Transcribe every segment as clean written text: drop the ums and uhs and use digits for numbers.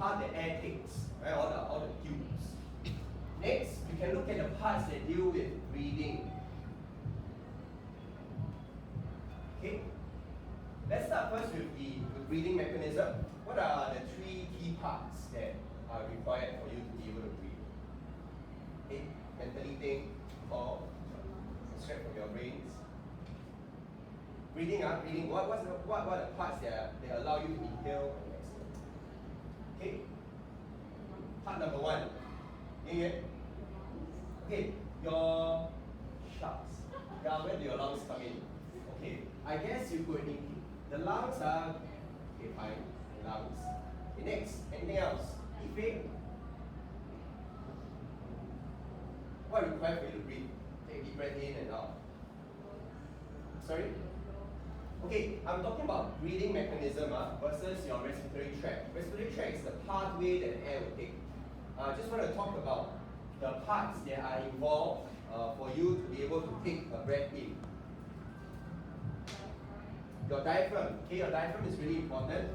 part that air takes, right? All the tubes. Next, you can look at the parts that deal with breathing. Okay, let's start first with the breathing mechanism. What are the three key parts that are required for you to be able to breathe? Okay, mentally think, call, extract from your brains. Breathing, breathing. What are the parts that allow you to inhale and exhale? Okay, part number one. Okay, your shucks. Yeah, where do your lungs come in? Okay, I guess you could include the lungs are okay, fine, lungs. Okay, next, anything else? Ife? What required for you to breathe? Take a deep breath in and out. Sorry? Okay, I'm talking about breathing mechanism versus your respiratory tract. Respiratory tract is the pathway that air will take. I just want to talk about the parts that are involved for you to be able to take a breath in. Your diaphragm. Okay, your diaphragm is really important.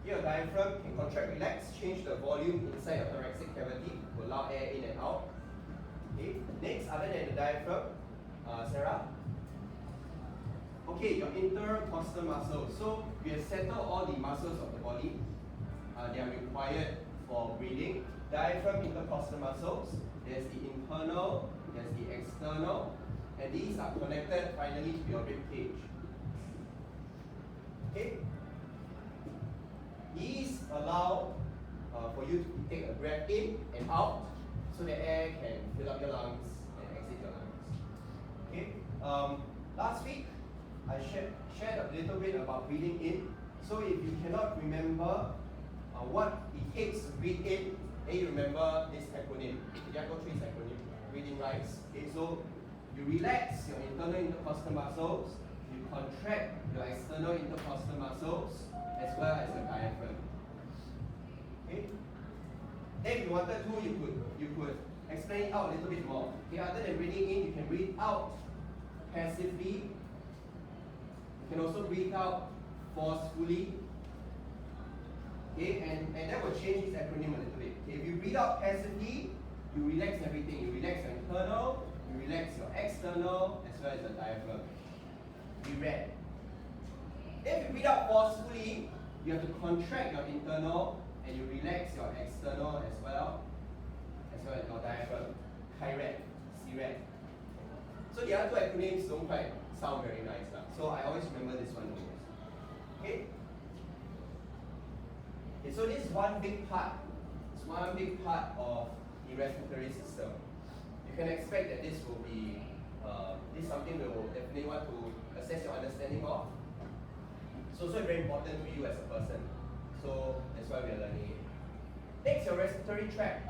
Okay, your diaphragm can contract, relax, change the volume inside your thoracic cavity to allow air in and out. Okay, next, other than the diaphragm, Sarah. Okay, your intercostal muscles. So we have settled all the muscles of the body. They are required for breathing. Diaphragm, intercostal muscles. There's the internal, there's the external, and these are connected finally to your rib cage. Okay? These allow for you to take a breath in and out so the air can fill up your lungs and exit your lungs. Okay? Last week, I shared a little bit about breathing in. So if you cannot remember what it takes to breathe in, then you remember this acronym, the JH402 acronym, breathing rise. Okay, so you relax your internal intercostal muscles, you contract your external intercostal muscles, as well as your diaphragm. Okay? Then if you wanted to, you could explain it out a little bit more. Okay, other than breathing in, you can breathe out passively. You can also breathe out forcefully. Okay, and that will change this acronym a little bit. Okay, if you breathe out passively, you relax everything. You relax your internal, you relax your external, as well as the diaphragm. Be read. If you breathe out forcefully, you have to contract your internal and you relax your external as well as your diaphragm. Chi-red, C-red. So the other two acronyms don't quite sound very nice. So I always remember this one the most. Okay? Okay, so this is one big part. It's one big part of the respiratory system. You can expect that this will be this is something we will definitely want to assess your understanding of. It's also very important to you as a person. So that's why we are learning it. Next, your respiratory tract.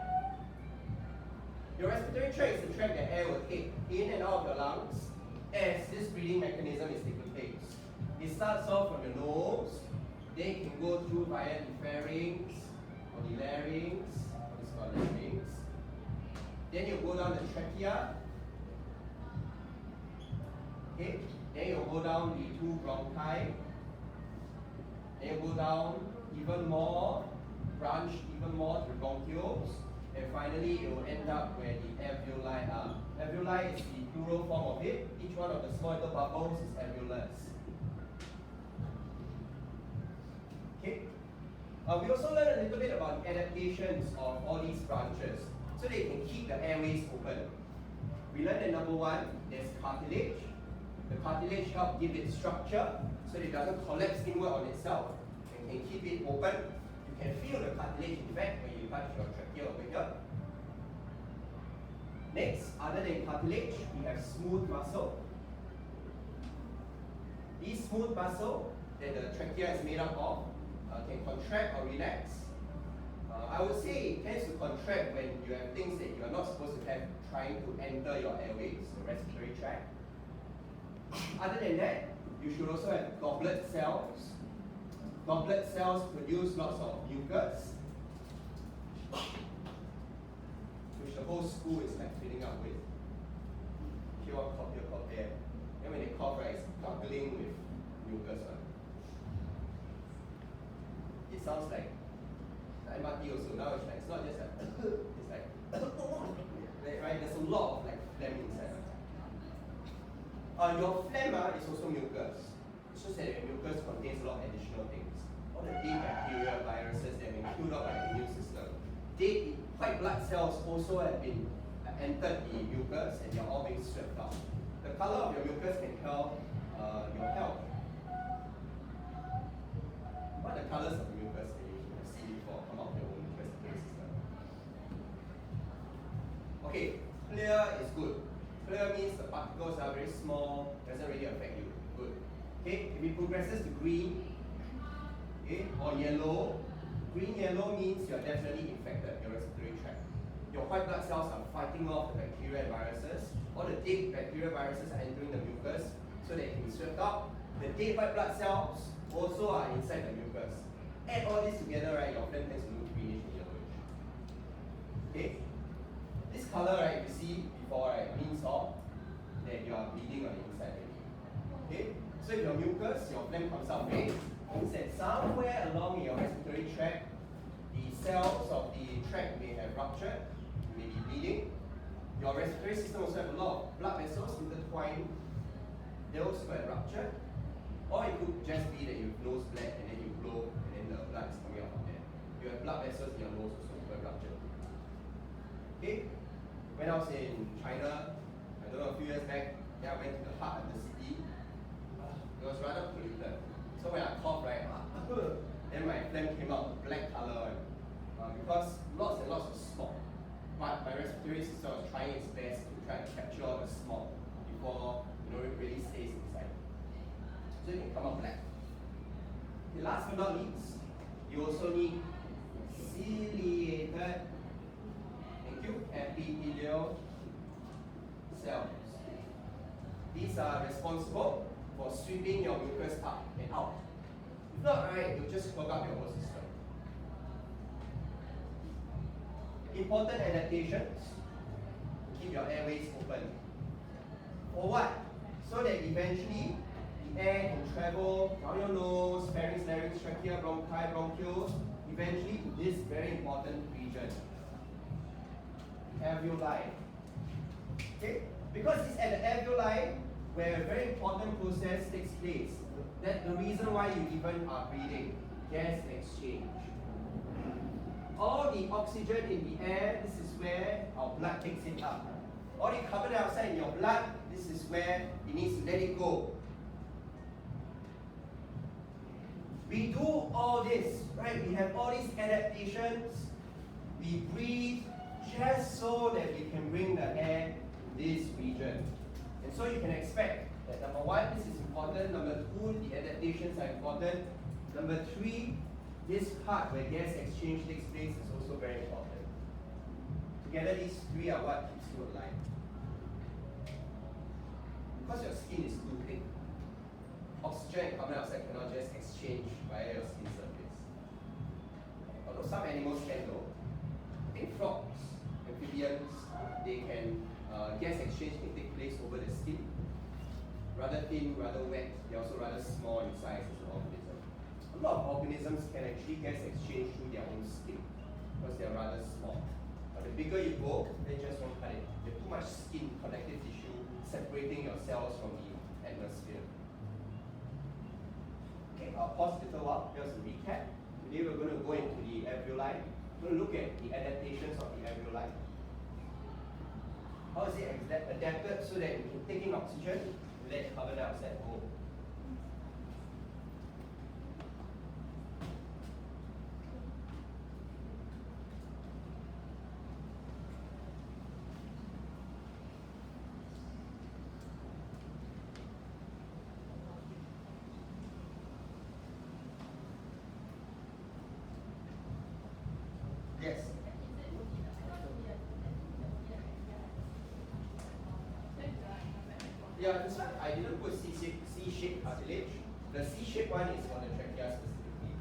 Your respiratory tract is the tract that air will take in and out of your lungs as this breathing mechanism is taking place. It starts off from your nose, then it can go through via the pharynx or the larynx, or this called larynx. Then you go down the trachea. Okay, then you go down the two bronchi. Then you go down even more, branch even more to the bronchioles. And finally, it will end up where the alveoli are. Alveoli is the plural form of it. Each one of the small little bubbles is alveolus. Okay. We also learned a little bit about the adaptations of all these branches so they can keep the airways open. We learned that number one, there's cartilage. The cartilage helps give it structure so that it doesn't collapse inward on itself and can keep it open. You can feel the cartilage in fact when you touch your trachea over here. Next, other than cartilage, we have smooth muscle. These smooth muscle that the trachea is made up of can contract or relax. I would say it tends to contract when you have things that you are not supposed to have trying to enter your airways, the respiratory tract. Other than that, you should also have goblet cells. Goblet cells produce lots of mucus, which the whole school is like filling up with. Pure cough here, cough there. And when they cough, right, it's gargling with mucus. lot of like phlegm inside. Your phlegm is also mucus. It's just that your mucus contains a lot of additional things. All the dead bacteria, viruses that have been killed out by the immune system. Dead white blood cells also have been entered the mucus and they are all being swept out. The color of your mucus can tell your health. What are the colors of the mucus that you have seen before come out of your own respiratory system? Okay, clear is good. Clear means the particles are very small, doesn't really affect you. Good. Okay, if it progresses to green, okay, or yellow, green-yellow means you're definitely infected, your respiratory tract. Your white blood cells are fighting off the bacteria and viruses. All the dead bacteria viruses are entering the mucus so that it can be swept out. The dead white blood cells also are inside the mucus. Add all this together, right, your phlegm tends to look greenish and yellowish. Okay? This color, right, you see before, right, means all that you are bleeding on the inside already. Okay? So if your mucus, your phlegm comes out red, means that somewhere along your respiratory tract, the cells of the tract may have ruptured, may be bleeding. Your respiratory system also have a lot of blood vessels intertwined. They also have ruptured. Or it could just be that you nose bled and then you blow and then the blood is coming out from there. You have blood vessels in your nose also who have ruptured. Okay? When I was in China, I don't know, a few years back, I went to the heart of the city. It was rather polluted. So when I coughed, right, then my phlegm came out black color, because lots and lots of smog. But my respiratory system was trying its best to try to capture all the smog before it really stays inside. So it can come out black. Okay, last but not least, you also need ciliated, thank you, epithelial cells. These are responsible for sweeping your mucus up and out. If not, right, you'll just clog up your whole system. Important adaptations to keep your airways open. For what? So that eventually the air can travel down your nose, pharynx, larynx, trachea, bronchi, bronchioles, eventually to this very important region, alveoli. Okay? Because it's at the alveoli where a very important process takes place. That's the reason why you even are breathing, gas exchange. All the oxygen in the air, this is where our blood takes it up. All the carbon dioxide in your blood, this is where it needs to let it go. We do all this, right? We have all these adaptations. We breathe just so that we can bring the air to this region. And so you can expect that number one, this is important. Number two, the adaptations are important. Number three, this part where gas exchange takes place is also very important. Together, these three are what keeps you alive. Because your skin is too thick, oxygen and carbon dioxide cannot just exchange via your skin surface. Although some animals can though. I think frogs, amphibians, they can, gas exchange can take place over the skin. Rather thin, rather wet, they're also rather small in size as an organism. A lot of organisms can actually gas exchange through their own skin because they're rather small. But the bigger you go, they just won't cut it. You have too much skin, connective tissue, separating your cells from the atmosphere. Okay, I'll pause a little while. Here's a recap. Today we're going to go into the alveoli. We're going to look at the adaptations of the alveoli. How is it adapted so that we can take in oxygen and let carbon dioxide go? Yes. Yeah, this one I didn't put C-shaped cartilage. The C-shaped one is for the trachea specifically.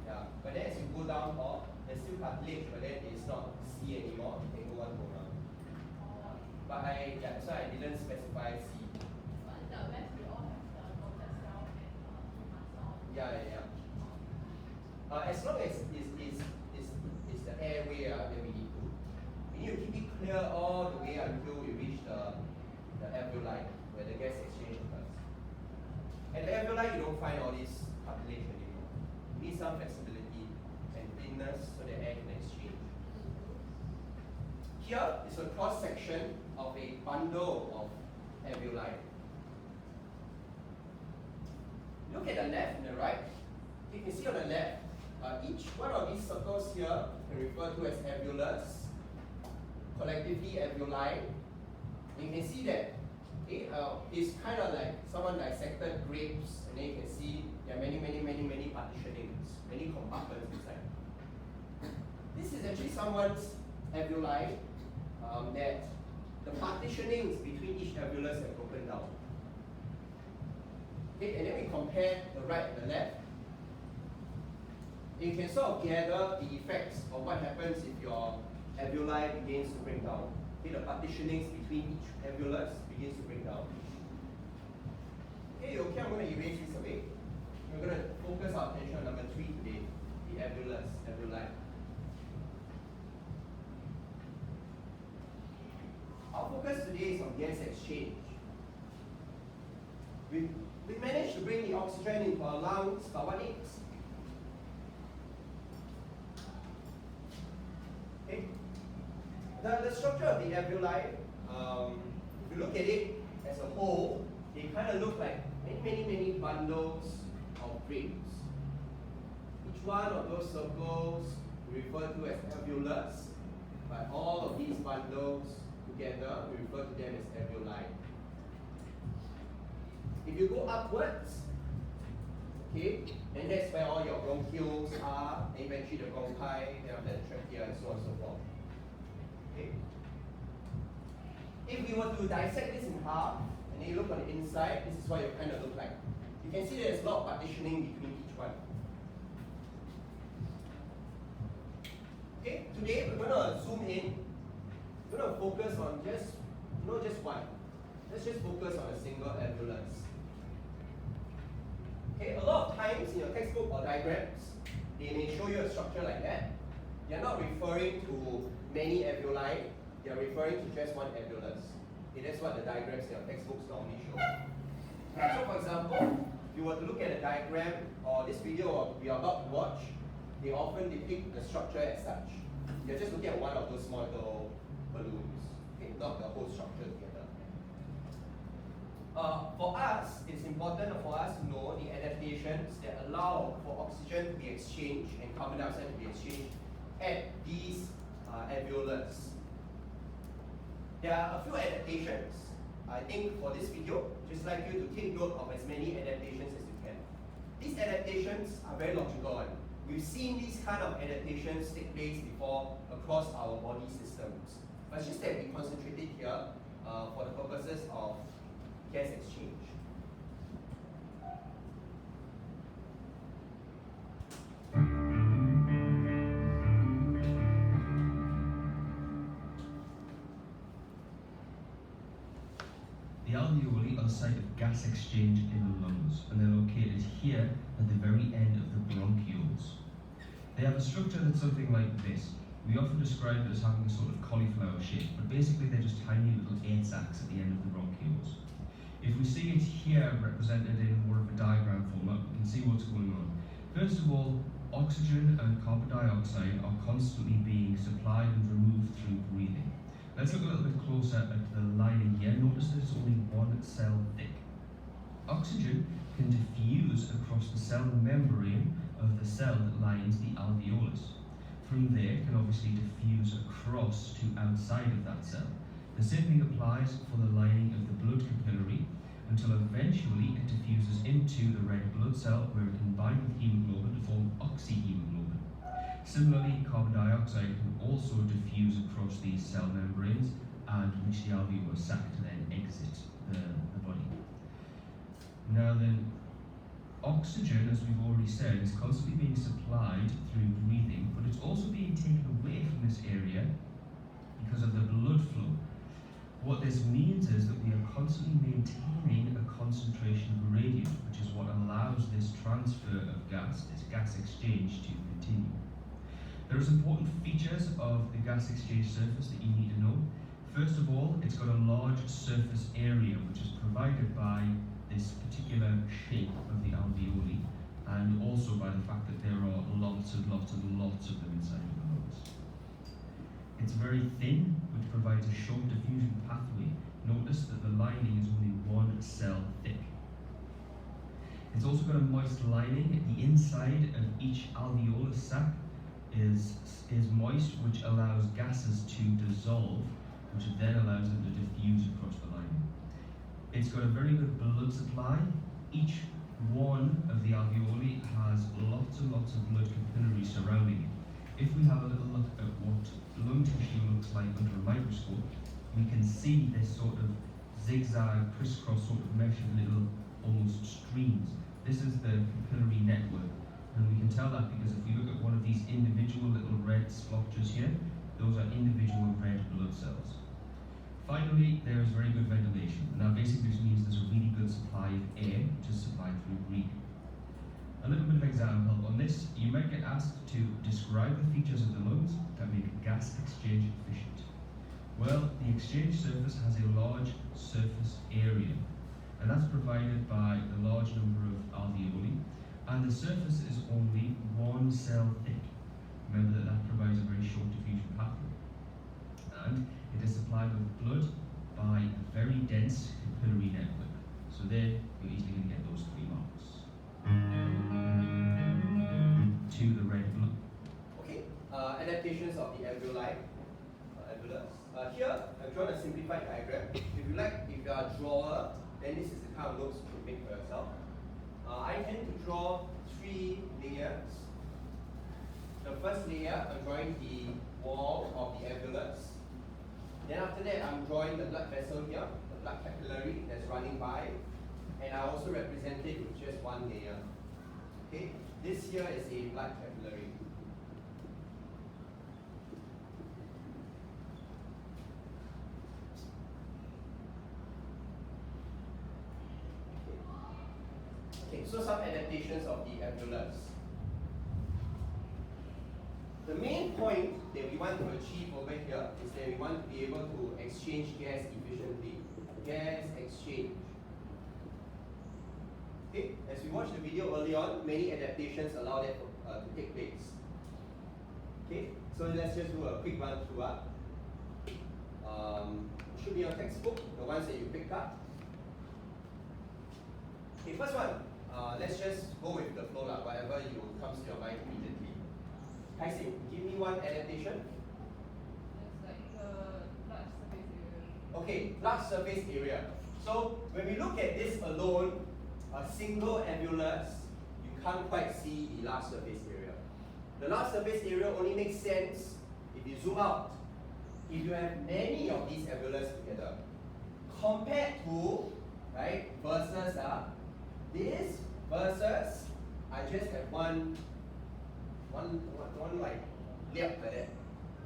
Yeah, but then as you go down, there's still cartilage, but then it's not C anymore. You can go on go around. But that's why I didn't specify C. Yeah. As long as it's the airway that we need to keep it clear all the way until you alveoli, where the gas exchange occurs. At the alveoli, you don't find all this cartilage anymore. You need some flexibility and thinness so the air can exchange. Here is a cross section of a bundle of alveoli. Look at the left and the right. You can see on the left, each one of these circles here can refer to as alveolus, collectively alveoli. And you can see that it's kind of like someone dissected grapes, and then you can see there are many partitionings, many compartments inside. This is actually someone's alveoli that the partitionings between each alveolus have broken down. Okay, and then we compare the right and the left. You can sort of gather the effects of what happens if your alveoli begins to break down. Okay, the partitionings between each alveolus begins to break down. Okay, I'm going to erase this away. We're going to focus our attention on number 3 today, the alveoli. Our focus today is on gas exchange. We managed to bring the oxygen into our lungs, but what next? Okay. The structure of the alveoli, if you look at it as a whole, they kind of look like many bundles of rings. Each one of those circles we refer to as alveolus, but all of these bundles together we refer to them as alveoli. If you go upwards, okay, and that's where all your bronchioles are, and eventually the bronchi, then after the trachea, and so on and so forth. Okay. If we were to dissect this in half, and then you look on the inside, this is what it kind of look like. You can see there's a lot of partitioning between each one. Okay, today we're going to zoom in. We're going to focus on just one. Let's just focus on a single alveolus. Okay, a lot of times in your textbook or diagrams, they may show you a structure like that. They're not referring to many alveoli, they're referring to just one alveolus. Okay, that's what the diagrams in your textbooks normally show. So for example, if you were to look at a diagram or this video we are about to watch, they often depict the structure as such. You're just looking at one of those small little balloons, okay, not the whole structure together. For us, it's important for us to know the adaptations that allow for oxygen to be exchanged and carbon dioxide to be exchanged at these alveolus. There are a few adaptations. I think for this video, just like you to take note of as many adaptations as you can. These adaptations are very logical. We've seen these kind of adaptations take place before across our body systems. But it's just that we concentrated here for the purposes of gas exchange. The alveoli are the site of gas exchange in the lungs, and they're located here at the very end of the bronchioles. They have a structure that's something like this. We often describe it as having a sort of cauliflower shape, but basically they're just tiny little air sacs at the end of the bronchioles. If we see it here represented in more of a diagram format, we can see what's going on. First of all, oxygen and carbon dioxide are constantly being supplied and removed through breathing. Let's look a little bit closer at the lining here. Notice that it's only one cell thick. Oxygen can diffuse across the cell membrane of the cell that lines the alveolus. From there, it can obviously diffuse across to outside of that cell. The same thing applies for the lining of the blood capillary until eventually it diffuses into the red blood cell where it can bind with hemoglobin to form oxyhemoglobin. Similarly, carbon dioxide can also diffuse across these cell membranes and reach the alveolar sac to then exit the body. Now then, oxygen, as we've already said, is constantly being supplied through breathing, but it's also being taken away from this area because of the blood flow. What this means is that we are constantly maintaining a concentration gradient, which is what allows this transfer of gas, this gas exchange, to continue. There are important features of the gas exchange surface that you need to know. First of all, it's got a large surface area which is provided by this particular shape of the alveoli, and also by the fact that there are lots of them inside of the lungs. It's very thin, which provides a short diffusion pathway. Notice that the lining is only 1 cell thick. It's also got a moist lining. The inside of each alveolus sac is moist, which allows gases to dissolve, which then allows them to diffuse across the lining. It's got a very good blood supply. Each one of the alveoli has lots and lots of blood capillaries surrounding it. If we have a little look at what lung tissue looks like under a microscope, we can see this sort of zigzag, crisscross sort of mesh of little almost streams. This is the capillary network, and we can tell that because if we look at one of these individual little red splotches here, those are individual red blood cells. Finally, there is very good ventilation. Now basically this means there's a really good supply of air, which is supplied through breathing. A little bit of exam help on this. You might get asked to describe the features of the lungs that make gas exchange efficient. Well, the exchange surface has a large surface area, and that's provided by the large number of alveoli, and the surface is only 1 cell thick. Remember that provides a very short diffusion pathway. And it is supplied with blood by a very dense capillary network. So there, you're easily going to get those 3 marks. To the red blood. Okay, adaptations of the alveoli. Alveolus. Here, I've drawn a simplified diagram. If you are a drawer, then this is the kind of notes you can make for yourself. I tend to draw 3 layers. The first layer, I'm drawing the wall of the alveolus. Then after that, I'm drawing the blood vessel here, the blood capillary that's running by, and I also represent it with just 1 layer. Okay, this here is a blood capillary. Okay, so some adaptations of the alveolus. The main point that we want to achieve over here is that we want to be able to exchange gas efficiently. Gas exchange. Okay, as we watched the video early on, many adaptations allow that to take place. Okay, so let's just do a quick run through. It should be your textbook, the ones that you picked up. Okay, first one, let's just go with the flow, whatever comes to your mind immediately. Kaixin, give me one adaptation. It's like the large surface area. Okay, large surface area. So when we look at this alone, a single alveolus, you can't quite see the large surface area. The large surface area only makes sense if you zoom out. If you have many of these alveolus together, compared to, right, versus this versus, I just have one like lip like that.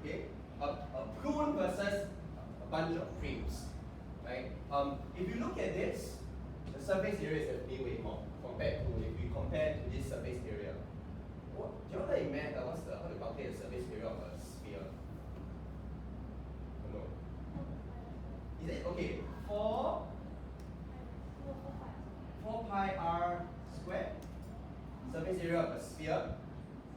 Okay, a prune versus a bunch of frames, right? If you look at this, the surface area is definitely way more compared to if you compare to this surface area. Do you know that in math? How to calculate the surface area of a sphere? No. Is it okay? 4 pi r squared, surface area of a sphere.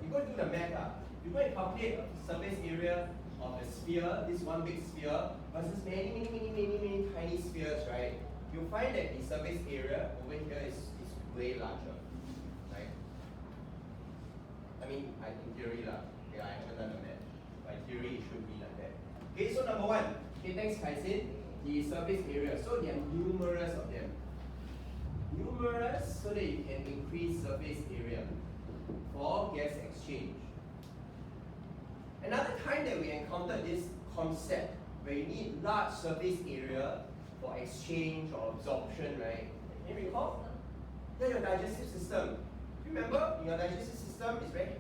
You go do the math. You go and calculate the surface area of a sphere, this one big sphere, versus many tiny spheres, right? You'll find that the surface area over here is way larger, right? I mean, in theory, okay, I haven't done the math. By theory, it should be like that. Okay, so number 1. Okay, thanks, Kaixin. The surface area. So there are numerous of them. Numerous, so that you can increase surface area for gas exchange. Another time that we encountered this concept where you need large surface area for exchange or absorption, right? Can you recall? Yeah, your digestive system. Remember, in your digestive system is very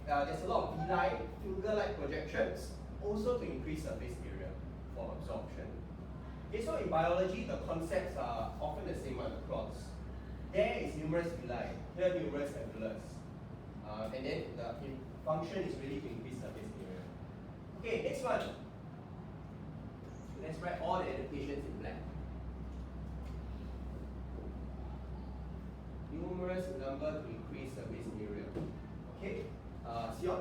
there's a lot of villi, finger-like projections, also to increase surface area for absorption. Okay, so in biology, the concepts are often the same one across. There is numerous villi, here numerous alveolus. And then the function is really to increase surface area. Okay, next one. Let's write all the adaptations in black. Numerous number to increase surface area. Okay, Sion?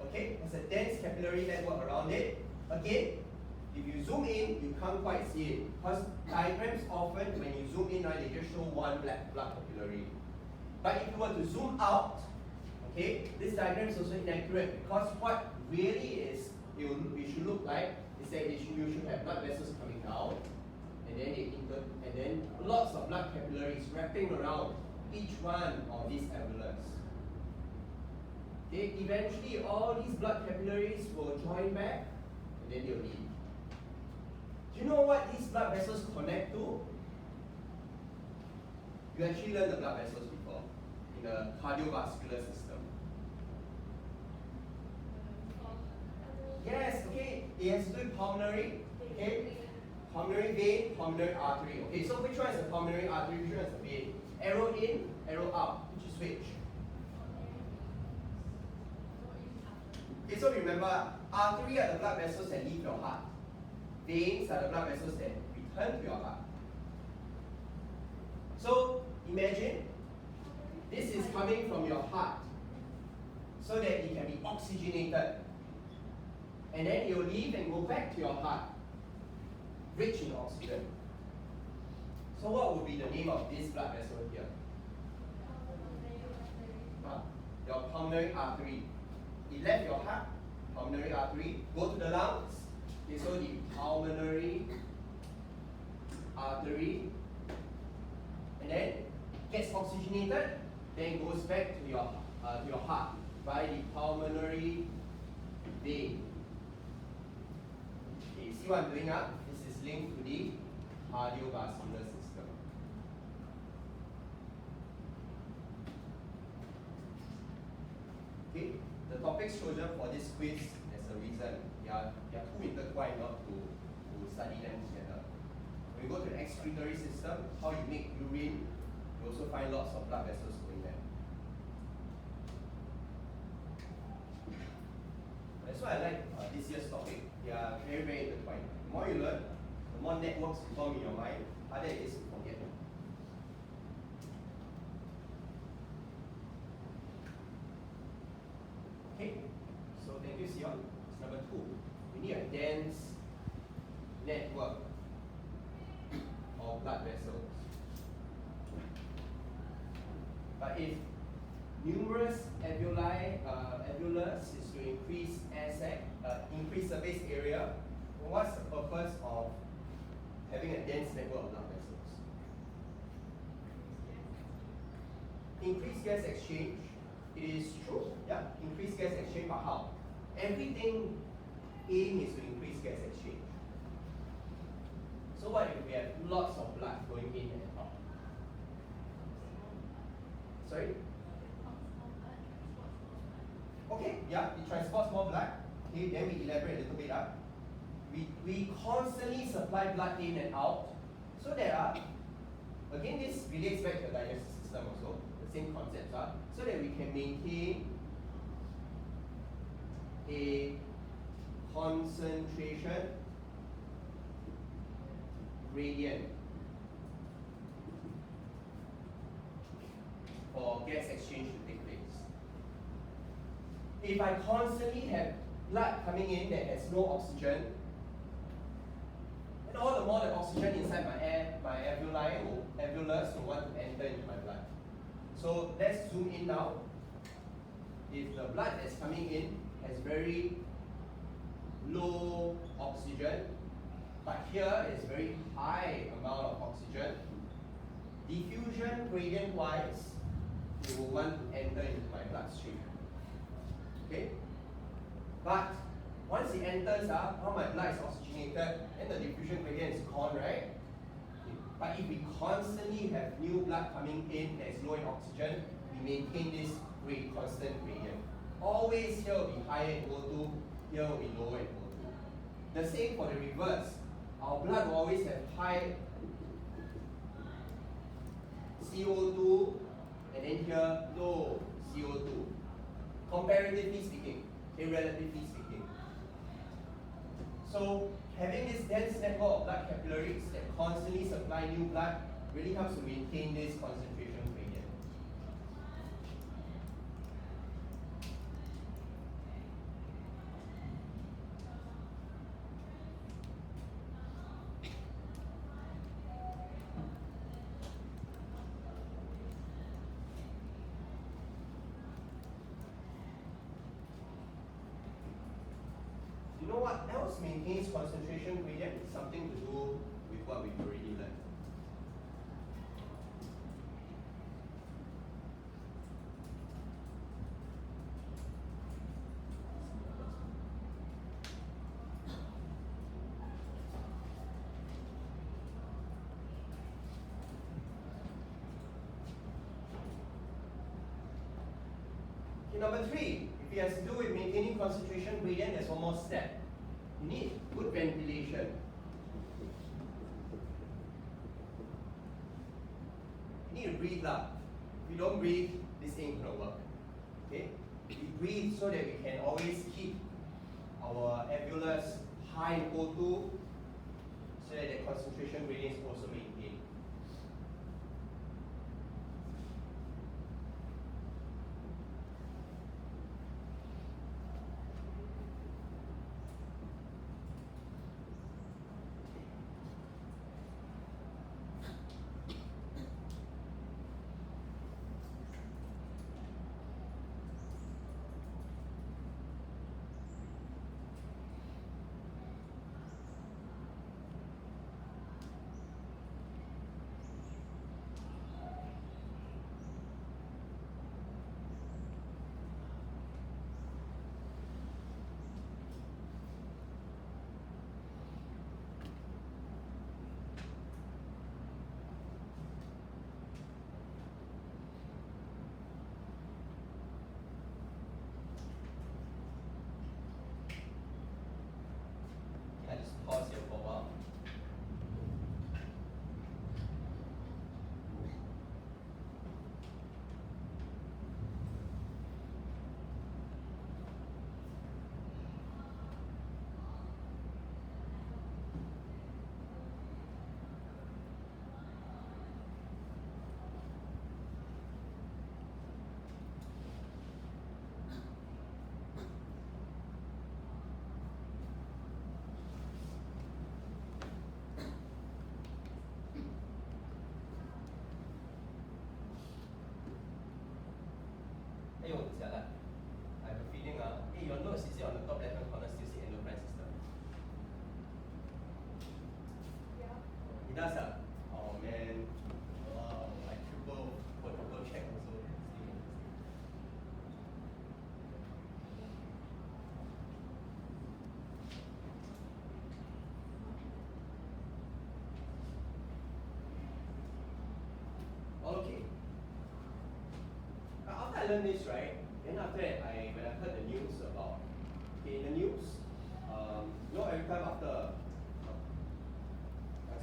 Okay, there's a dense capillary network around it. Again, if you zoom in, you can't quite see it. Because diagrams often, when you zoom in, right, they just show one black blood capillary. But if you were to zoom out, okay, this diagram is also inaccurate because what really is it should look like is that you should have blood vessels coming down, and then lots of blood capillaries wrapping around each one of these alveolus. Okay, eventually all these blood capillaries will join back, and then they'll leave. Do you know what these blood vessels connect to? You actually learned the blood vessels before in the cardiovascular system. Yes, okay, it has to do with pulmonary, okay? Pulmonary vein, pulmonary artery. Okay, so which one is the pulmonary artery, which one is the vein? Arrow in, arrow out, which is which? Okay, so remember, artery are the blood vessels that leave your heart. Veins are the blood vessels that return to your heart. So imagine this is coming from your heart so that it can be oxygenated. And then it will leave and go back to your heart, rich in oxygen. So what would be the name of this blood vessel here? Your pulmonary artery. It left your heart, pulmonary artery, go to the lungs. Okay, so the pulmonary artery, and then gets oxygenated, then goes back to your heart by the pulmonary vein. Okay, see what I'm doing now? This is linked to the cardiovascular system. Okay, the topics chosen for this quiz, there's a reason. They are too intertwined not to study them together. When we go to the excretory system, how you make urine, you also find lots of blood vessels going there. That's why I like this year's topic. They are very, very intertwined. The more you learn, the more networks form in your mind, harder it is to forget. Okay, so thank you, Sion. It's number 2. We need a dense network of blood vessels. But if numerous alveolus is to increase air sac, increase surface area, what's the purpose of having a dense network of blood vessels? Increase gas exchange. It is true, yeah, increase gas exchange, but how? Everything aim is to increase gas exchange. So what if we have lots of blood going in and out? Sorry? Okay, yeah, it transports more blood. Okay, then we elaborate a little bit up. We constantly supply blood in and out. So there are, again, this relates back to the digestive system also, the same concepts are, so that we can maintain a concentration gradient for gas exchange to take place. If I constantly have blood coming in that has no oxygen, and all the more the oxygen inside my alveolus will want to enter into my blood. So let's zoom in now. If the blood that's coming in has very low oxygen, but here is very high amount of oxygen, diffusion gradient wise, it will want to enter into my bloodstream. Okay? But once it enters up, now my blood is oxygenated and the diffusion gradient is gone, right? But if we constantly have new blood coming in that is low in oxygen, we maintain this constant gradient. Always here will be higher in O2, here will be lower in O2. The same for the reverse. Our blood will always have high CO2 and then here low CO2. Comparatively speaking, okay, relatively speaking. So having this dense network of blood capillaries that constantly supply new blood really helps to maintain this concentration gradient. You know what else maintains concentration gradient? It's something to do with what we've already learned. Okay, number 3, if it has to do with maintaining concentration gradient, there's one more step. You need good ventilation. You need to breathe lah. If you don't breathe, this ain't gonna work. Okay? We breathe so that we can always keep our alveolus high in O2 so that the concentration gradient is also maintained. I just pause here for a while. Hey, jialat. I have a feeling, hey, your notes is it on the top left hand corner still say endocrine system? Yeah. It does, Oh man. Wow, I quadruple check also. Okay. After I learned this, right, then after that, when I heard the news about, okay, in the news, you know, every time after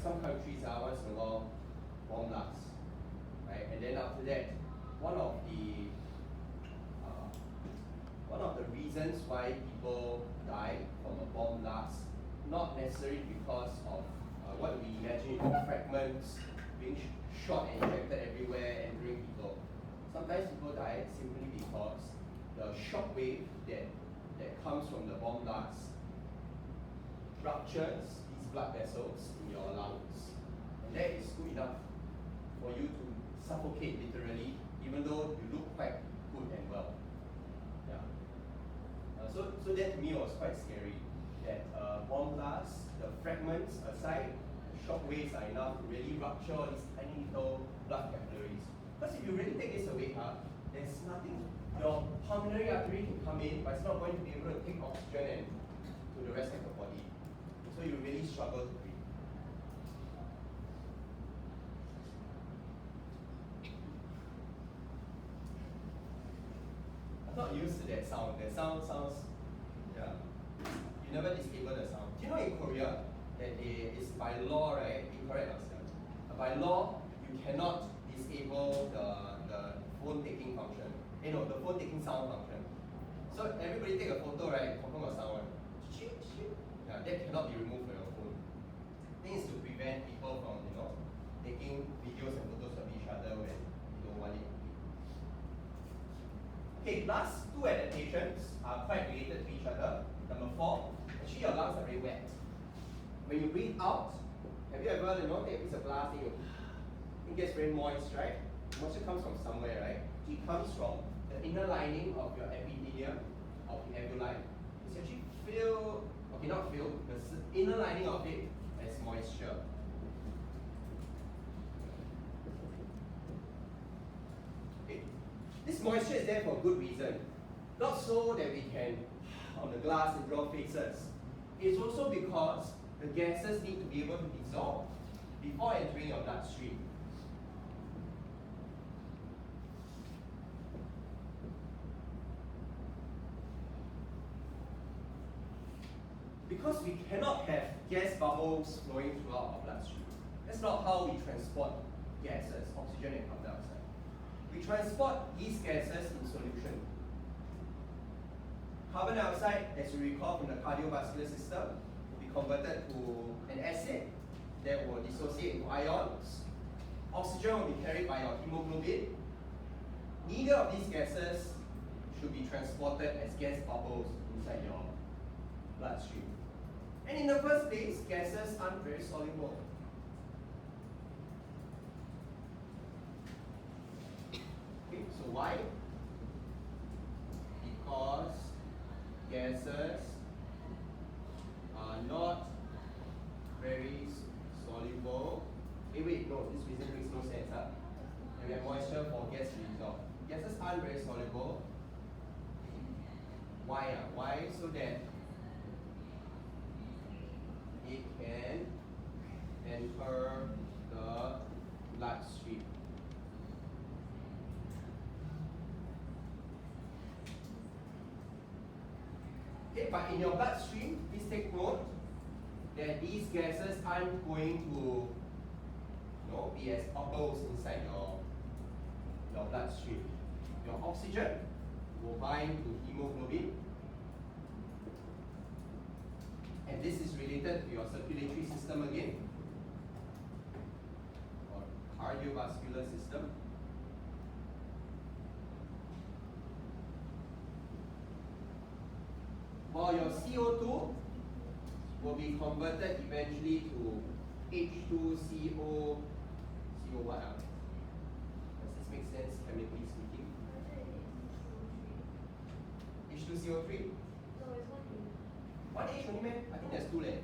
some countries once in a while bomb blasts, right, and then after that, one of the reasons why people die from a bomb blast, not necessarily because of what we imagine, fragments being shot and ejected everywhere, entering people. Sometimes people die simply because the shock wave that comes from the bomb blast ruptures these blood vessels in your lungs. And that is good enough for you to suffocate literally, even though you look quite good and well. Yeah. So that to me was quite scary. That bomb blasts, the fragments aside, the shock waves are enough to really rupture all these tiny little blood capillaries. Because if you really take this away, there's nothing. Your pulmonary artery can come in, but it's not going to be able to take oxygen and to the rest of the body. So you really struggle to breathe. I'm not used to that sound. That sound sounds, yeah. You never disable the sound. Do you know in Korea that it's by law, right? Incorrect yourself. By law, you cannot disable the phone taking function. No, the phone taking sound function. So everybody take a photo, right? Confirm a sound. Yeah, that cannot be removed from your phone. I think it's to prevent people from, taking videos and photos of each other when you don't want it. Okay, last two adaptations are quite related to each other. Number 4, actually your lungs are very wet. When you breathe out, have you ever, take a piece of glass and it gets very moist, right? Moisture comes from somewhere, right? It comes from the inner lining of your epithelium, of the alveoli. It's actually not filled, the inner lining of it has moisture. Okay. This moisture is there for a good reason. Not so that we can, on the glass, and draw faces. It's also because the gases need to be able to dissolve before entering your bloodstream. Because we cannot have gas bubbles flowing throughout our bloodstream. That's not how we transport gases, oxygen and carbon dioxide. We transport these gases in solution. Carbon dioxide, as you recall from the cardiovascular system, will be converted to an acid that will dissociate into ions. Oxygen will be carried by your hemoglobin. Neither of these gases should be transported as gas bubbles inside your bloodstream. And in the first place, gases aren't very soluble. Okay, so why? Because gases are not very soluble. Hey, wait, no, this reason makes no sense. And we have moisture for gas to dissolve. Gases aren't very soluble. Why? Why? So that it can enter the bloodstream. Okay, but in your bloodstream, please take note that these gases aren't going to be as bubbles inside your bloodstream. Your oxygen will bind to hemoglobin. And this is related to your circulatory system again, or cardiovascular system. While your CO2 will be converted eventually to H2CO, CO what? Does this make sense chemically speaking? H2CO3? One H only, man? I think there's 2 left.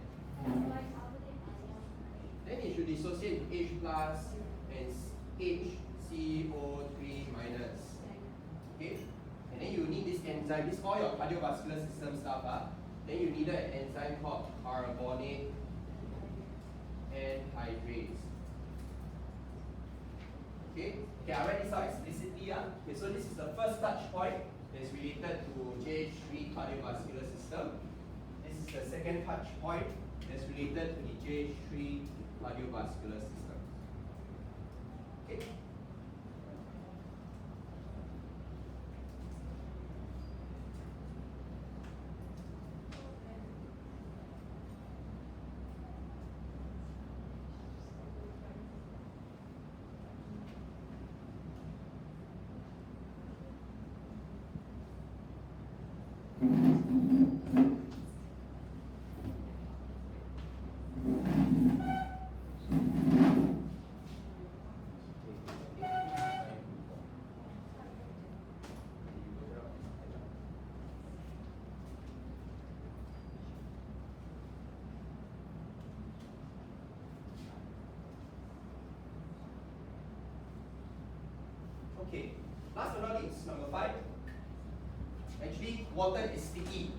Then it should dissociate to H plus and HCO3 minus. Okay? And then you need this enzyme. This is all your cardiovascular system stuff. Then you need an enzyme called carbonate anhydrase. Okay? Okay, I write this out explicitly. Okay, so this is the first touch point that's related to JH3 cardiovascular system. This is the second touch point that's related to the JH3 cardiovascular system. Okay? Okay, last but not least, number 5. Actually, water is sticky.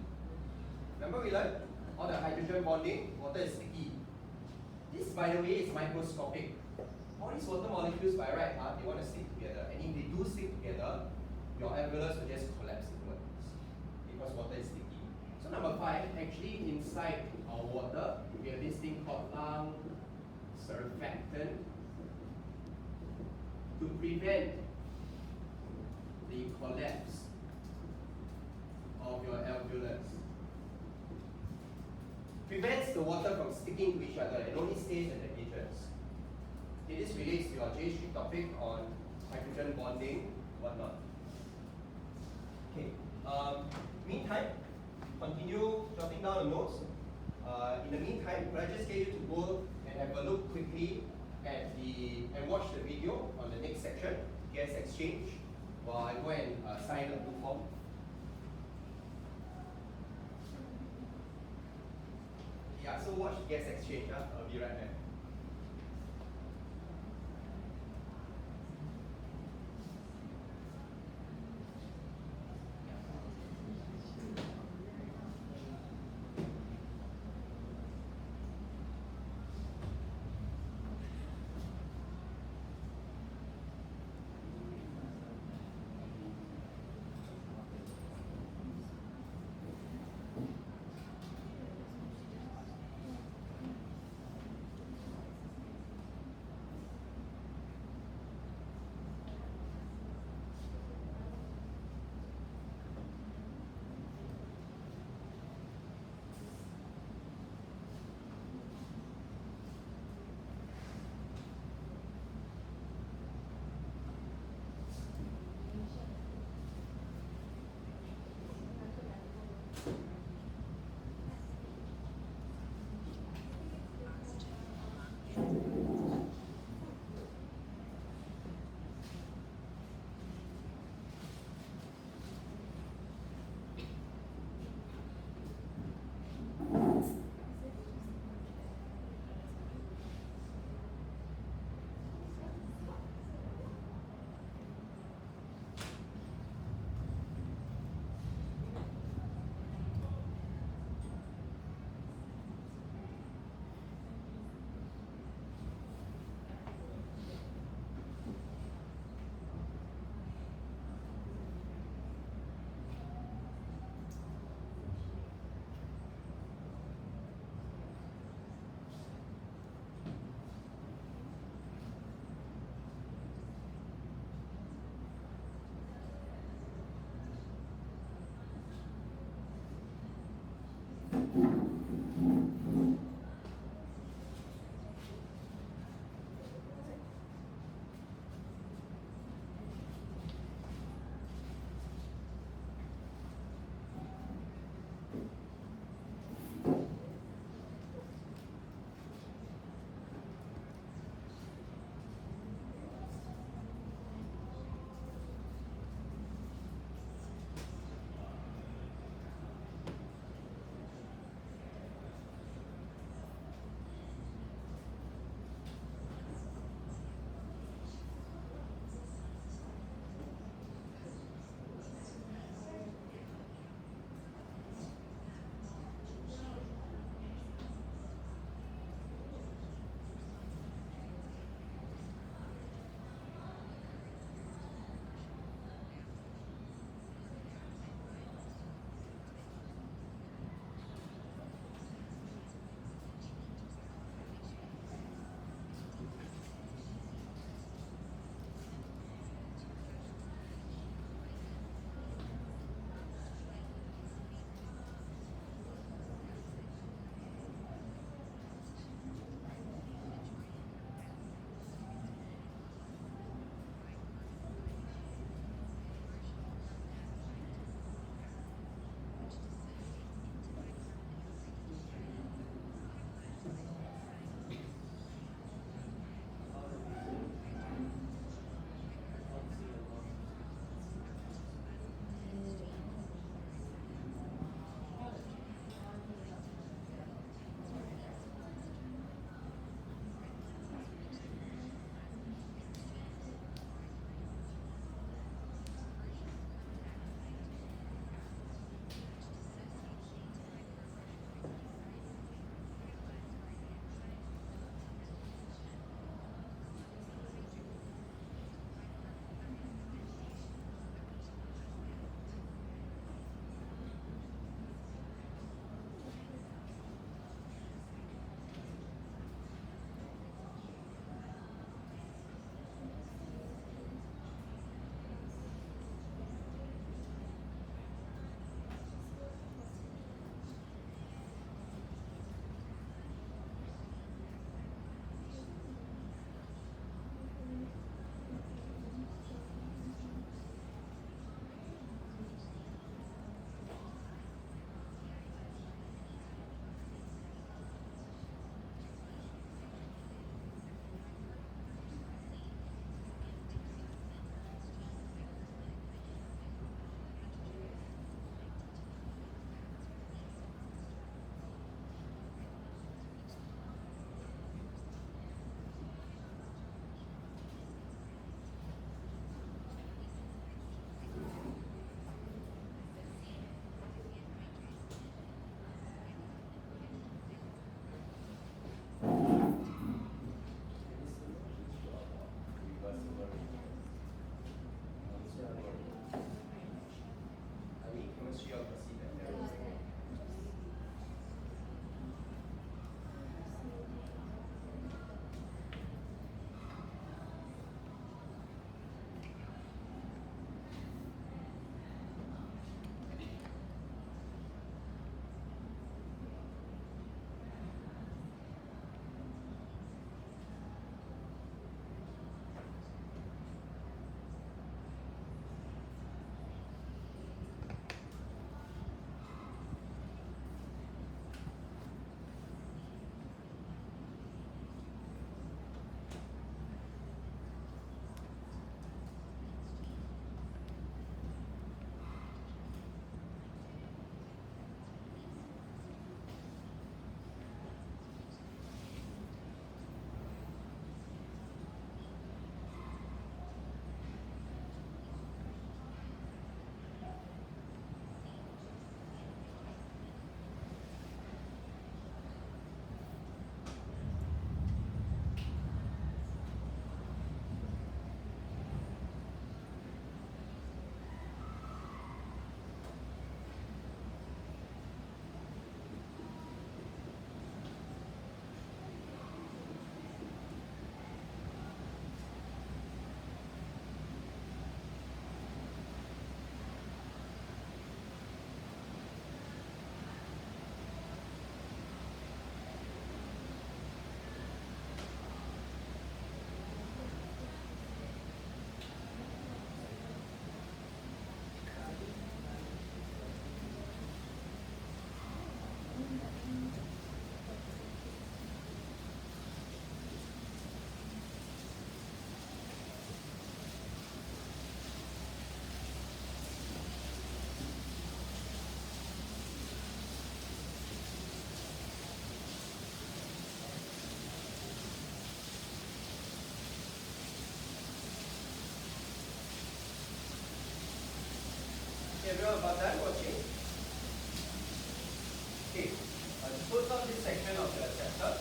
Remember we learned all the hydrogen bonding, water is sticky. This, by the way, is microscopic. All these water molecules by right, they want to stick together. And if they do stick together, your alveolus will just collapse inwards because water is sticky. So number 5, actually inside our water, we have this thing called lung surfactant to prevent the the collapse of your alveolus. Prevents the water from sticking to each other and only stays at the edges. Okay, this relates to your JH3 topic on hydrogen bonding, whatnot. Okay. Meantime, continue jotting down the notes. In the meantime, could I just get you to go and have a look quickly at and watch the video on the next section, gas exchange, while I go and sign a blue form. Yeah, so watch gas exchange. I'll be right back. Okay, to close out this section of the chapter,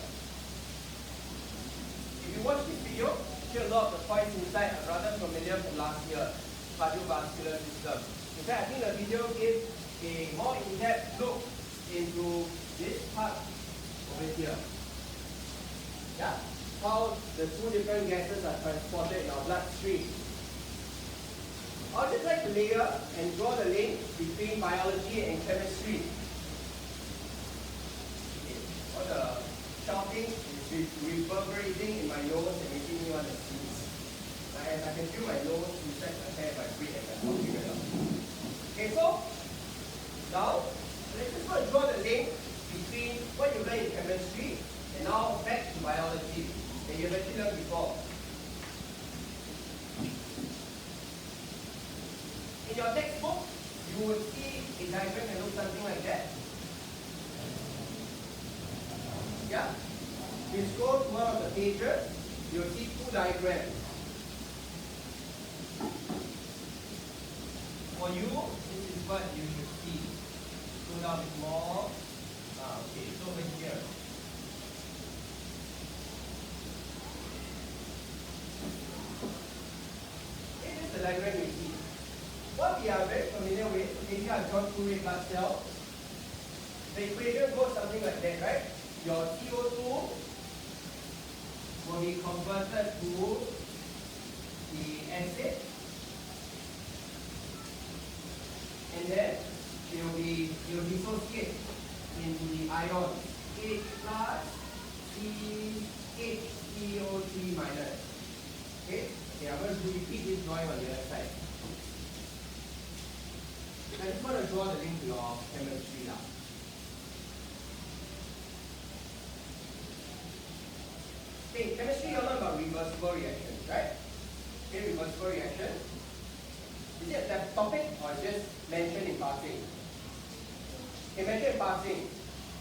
if you watch this video, you see a lot of the points inside are rather familiar from last year, cardiovascular system. In fact, I think the video gives a more in-depth look into this part over here. Yeah, how the two different gases are transported in our bloodstream. I'd just like to layer and draw the link between biology and chemistry. Okay. All the shouting is reverberating in my nose and making me want to sneeze. As I can feel my nose inside my hair by breath as I'm talking right now. Okay, so now let's just go and draw the link between what you learned in chemistry and now back to biology that you've actually learned before. In your textbook, you will see a diagram that looks something like that. Yeah? If you scroll to one of the pages, you'll see two diagrams. For you, this is what you should see. Scroll down a bit more. Okay, so over here. This is the diagram you see. What we are very familiar with, okay, here I've drawn two red blood cells. The equation goes something like that, right? Your CO2 will be converted to the acid, and then it will dissociate into the ions H plus HCO3 minus. Okay, I'm going to repeat this drawing on the other side. I just want to draw the link to your chemistry now. Okay, chemistry you learn about reversible reactions, right? Okay, reversible reaction. Is it a topic or just mentioned in passing? Okay, mentioned in passing.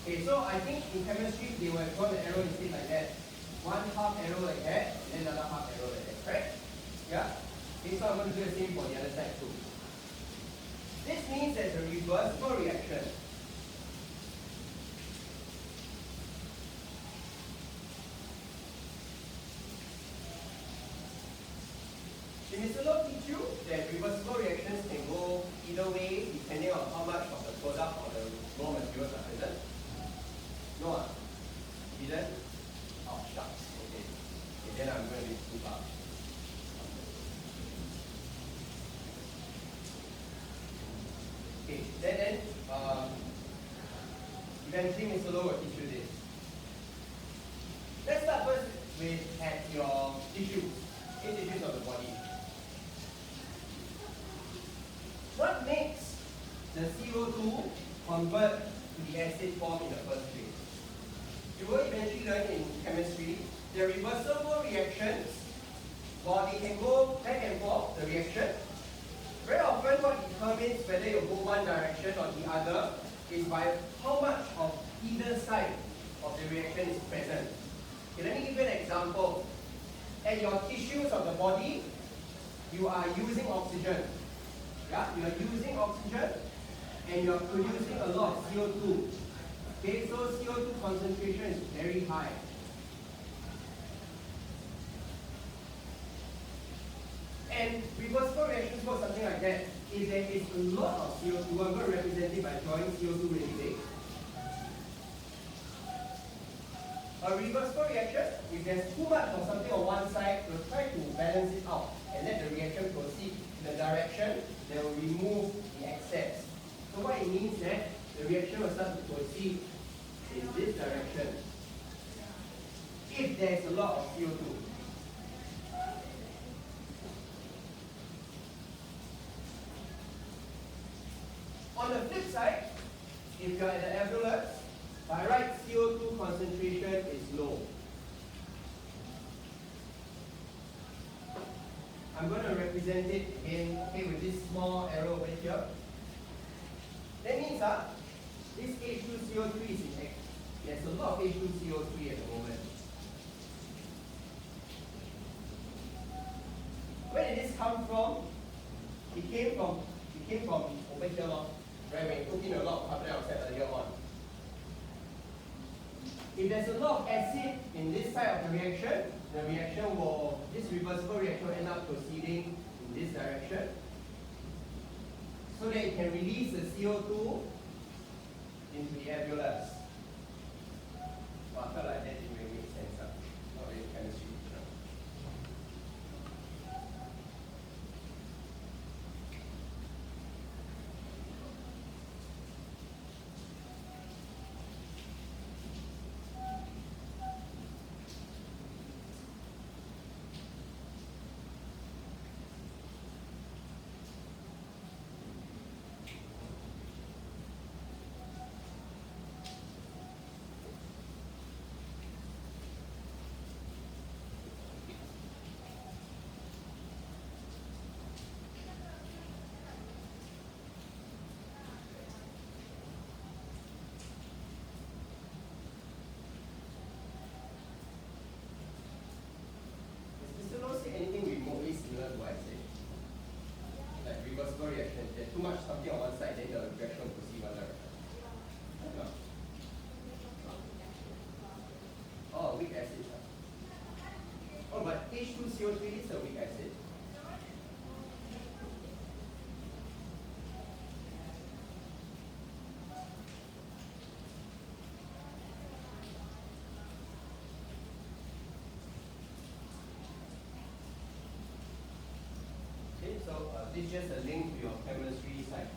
Okay, so I think in chemistry they will have drawn the arrow instead like that. One half arrow like that, and then another half arrow like that, right? Yeah? Okay, so I'm going to do the same for the other side too. This means there's a reversible reaction. In Mr. Low teach you that reversible reactions can go either way depending on how much of the product or the raw materials are present. No, didn't? Oh, shucks. Okay. Then I'm going to be too far. Okay, then eventually Mr. Low will teach you this. Let's start first with at your tissues, tissues of the body. What makes the CO2 convert to the acid form in the first place? You will eventually learn in chemistry the reversible reactions, while they can go back and forth, the reaction. Very often what determines whether you go one direction or the other is by how much of either side of the reaction is present. Okay, let me give you an example. At your tissues of the body, you are using oxygen. Yeah, you are using oxygen and you are producing a lot of CO2. Okay, so CO2 concentration is very high. And reversible reactions work something like that. If there is a lot of CO2, I'm going to represent it by drawing CO2 really big. A reversible reaction, if there's too much of something on one side, we'll try to balance it out and let the reaction proceed in the direction that will remove the excess. So what it means that the reaction will start to proceed in this direction if there's a lot of CO2. On the flip side, if you're at the alveolus, by right CO2 concentration is low. I'm going to represent it again, okay, with this small arrow over here. That means this H2CO3 is in X. There's a lot of H2CO3 at the moment. Where did this come from? It came from over here, right? When you took in a lot of carbon dioxide earlier on. If there's a lot of acid in this side of the reaction will, this reversible reaction will end up proceeding in this direction, so that it can release the CO2 into the alveolus. Well, I felt like that didn't really make sense. Not really chemistry. Anything remotely similar to what I said? Like reversible reaction. There's too much something on one side, then the reaction will proceed one direction. No. Oh, weak acid. Oh, but H2CO3 is a weak acid. So this is just a link to your chemistry side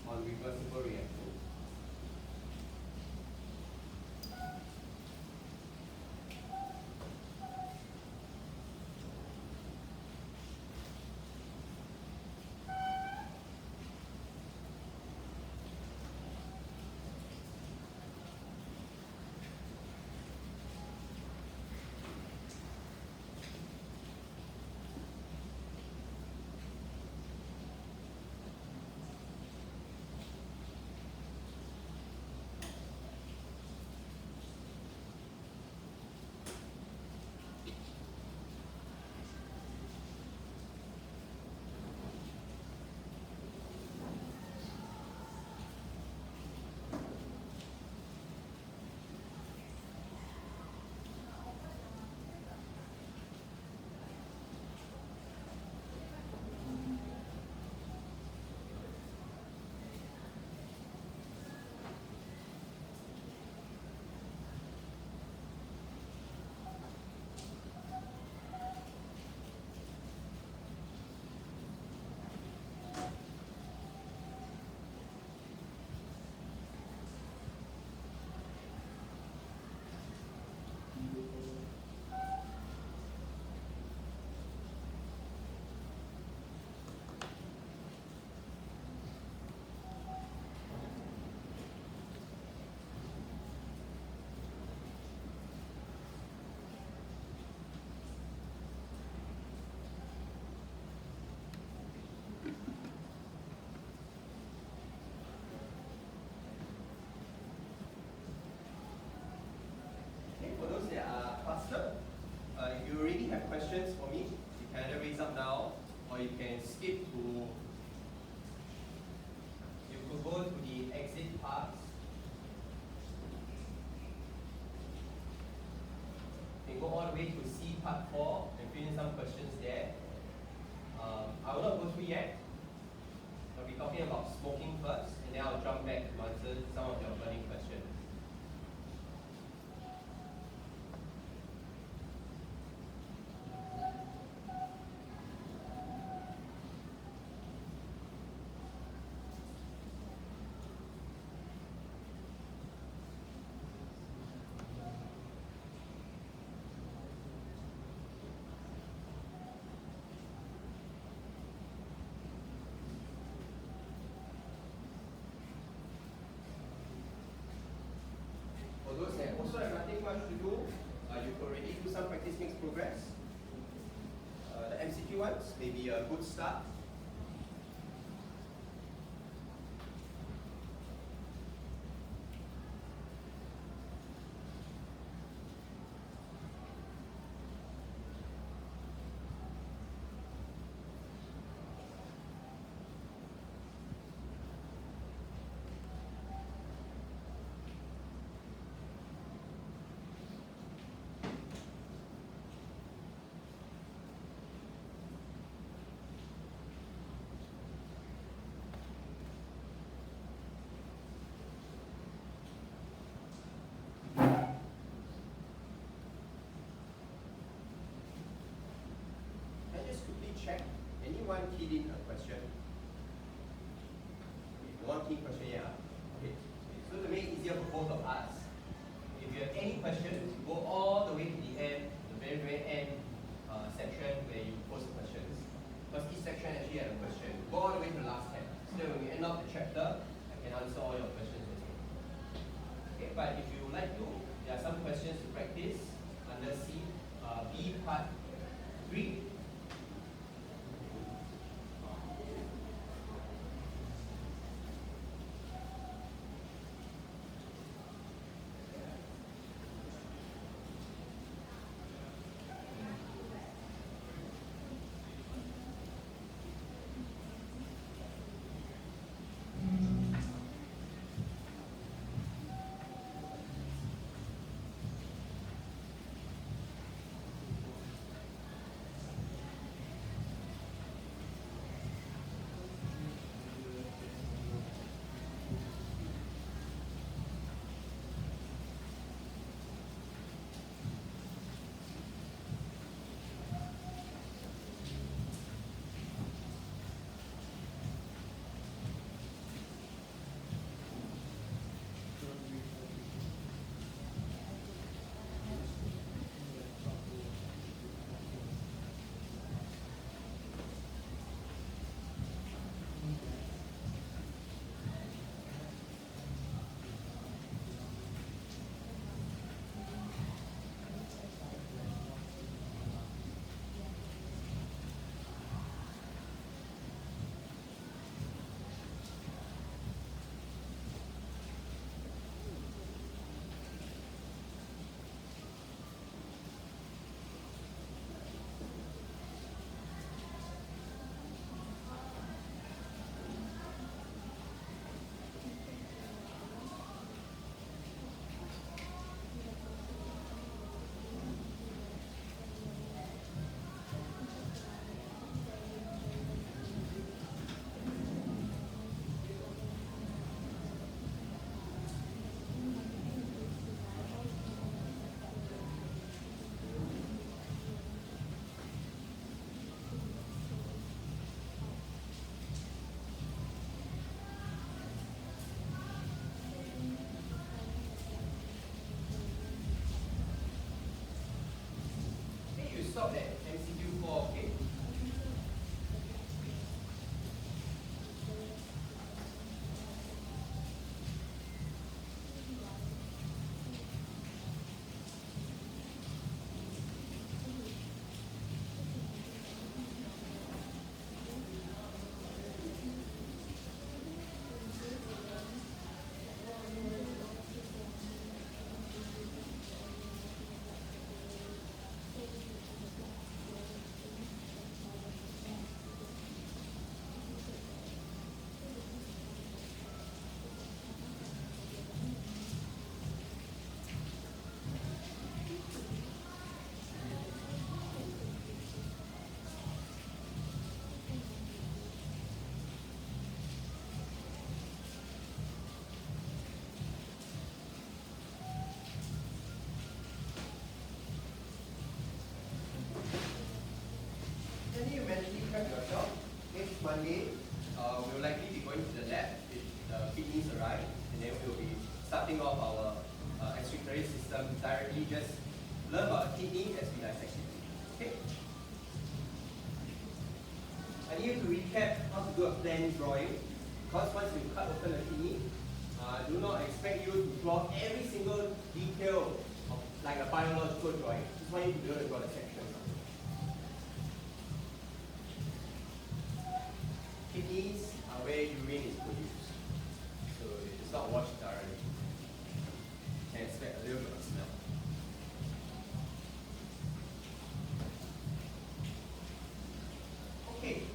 on reversible reaction. If you already have questions for me, you can either raise up now, or you can skip to, you could go to the exit parts. You can go all the way to C part 4 and fill in some questions there. I will not go through yet. I'll be talking about smoking first, and then I'll jump back to answer some of your burning questions. For those that also have nothing much to do, you could already do some practice makes progress. The MCQ ones may be a good start. anyone keyed in a question? No one keyed question, yeah. Okay. So to make it easier for both of us, if you have any questions, go all the way to the end, the very, very end section where you post the questions. Because each section actually has a question. Go all the way to the last tab. So that when we end up the chapter, I can answer all your questions also. Okay, but if you would like to, there are some questions to practice under B part 3. Stop at MCQ 4, okay? Can you mentally prep yourself? Next Monday, we'll likely be going to the lab if the kidneys arrive, and then we'll be starting off our excretory system directly. Just learn about kidney as we dissect it. Okay? I need you to recap how to do a plan drawing, because once you cut open a kidney, do not expect you to draw every single detail of like a biological drawing. Just want you to be able to draw the sections. Kidneys are where urine is produced, so it's not washed thoroughly. You can expect a little bit of smell. Okay,